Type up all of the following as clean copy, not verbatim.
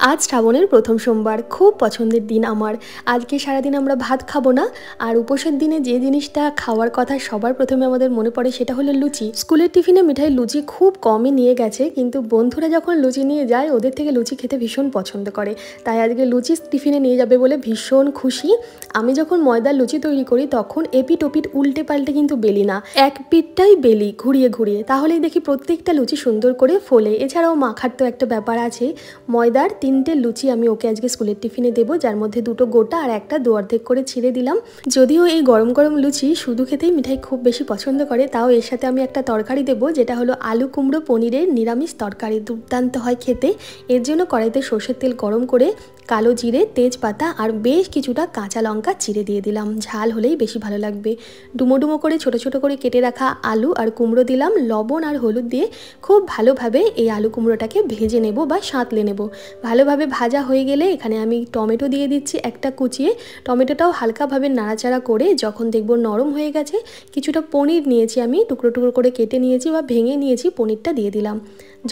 आज श्रावणের প্রথম সোমবার খুব পছন্দের দিন আমার। আজকে সারাদিন আমরা ভাত খাবো না, আর উপোসের দিনে যে জিনিসটা খাওয়ার কথা সবার প্রথমে আমাদের মনে পড়ে সেটা হলো লুচি। স্কুলের টিফিনে মিঠাই লুচি খুব কমই নিয়ে গেছে, কিন্তু বন্ধুরা যখন লুচি নিয়ে যায় ওদের থেকে লুচি খেতে ভীষণ পছন্দ করে, তাই আজকে লুচি টিফিনে নিয়ে যাবে বলে ভীষণ খুশি। আমি যখন ময়দার লুচি তৈরি করি তখন এপিট ওপিট উল্টে পাল্টে কিন্তু বেলি না, এক পিঠটাই বেলি ঘুরিয়ে ঘুরিয়ে, তাহলেই দেখি প্রত্যেকটা লুচি সুন্দর করে ফোলে। এছাড়াও মাখার তো একটা ব্যাপার আছে। ময়দার 3টে লুচি আমি ওকে আজকে স্কুলের টিফিনে দেবো, যার মধ্যে 2টো গোটা আর একটা দু অর্ধেক করে ছিঁড়ে দিলাম। যদিও এই গরম গরম লুচি শুধু খেতেই মিঠাই খুব বেশি পছন্দ করে, তাও এর সাথে আমি একটা তরকারি দেবো, যেটা হলো আলু কুমড়ো পনিরের নিরামিষ তরকারি। দুর্দান্ত হয় খেতে। এর জন্য কড়াইতে সর্ষের তেল গরম করে কালো জিরে, তেজপাতা আর বেশ কিছুটা কাঁচা লঙ্কা চিড়ে দিয়ে দিলাম। ঝাল হলেই বেশি ভালো লাগবে। ডুমো ডুমো করে ছোট ছোট করে কেটে রাখা আলু আর কুমড়ো দিলাম। লবণ আর হলুদ দিয়ে খুব ভালোভাবে এই আলু কুমড়োটাকে ভেজে নেব বা সাঁতলে নেব। ভালোভাবে ভাজা হয়ে গেলে এখানে আমি টমেটো দিয়ে দিচ্ছি একটা কুচিয়ে। টমেটোটাও হালকাভাবে নাড়াচাড়া করে যখন দেখব নরম হয়ে গেছে, কিছুটা পনির নিয়েছি, আমি টুকরো টুকরো করে কেটে নিয়েছি বা ভেঙে নিয়েছি, পনিরটা দিয়ে দিলাম।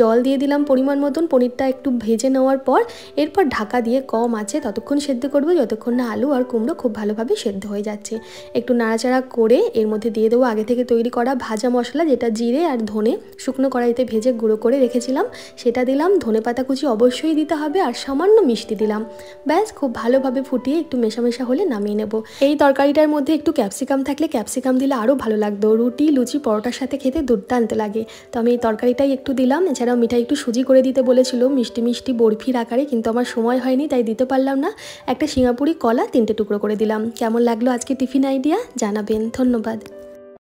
জল দিয়ে দিলাম পরিমাণ মতন। পনিরটা একটু ভেজে নেওয়ার পর এরপর ঢাকা দিয়ে কম আছে ততক্ষণ সেদ্ধ করবো যতক্ষণ না আলু আর কুমড়ো খুব ভালোভাবে সেদ্ধ হয়ে যাচ্ছে। একটু নাড়াচাড়া করে এর মধ্যে দিয়ে দেবো আগে থেকে তৈরি করা ভাজা মশলা, যেটা জিরে আর ধনে শুকনো কড়াইতে ভেজে গুঁড়ো করে রেখেছিলাম, সেটা দিলাম। ধনেপাতা কুচি অবশ্যই দিতে হবে আর সামান্য মিষ্টি দিলাম। ব্যাস খুব ভালোভাবে ফুটিয়ে একটু মেশামেশা হলে নামিয়ে নেব। এই তরকারিটার মধ্যে একটু ক্যাপসিকাম থাকলে ক্যাপসিকাম দিলে আরও ভালো লাগতো। রুটি, লুচি, পরোটার সাথে খেতে দুর্দান্ত লাগে। তো আমি এই তরকারিটাই একটু দিলাম। এছাড়াও মিঠাই একটু সুজি করে দিতে বলেছিল, মিষ্টি মিষ্টি বরফির আকারে, কিন্তু আমার সময় হয়নি তাই দিতে পারলাম না। একটা সিঙ্গাপুরি কলা 3টে টুকরো করে দিলাম। কেমন লাগলো আজকে টিফিন আইডিয়া জানাবেন। ধন্যবাদ।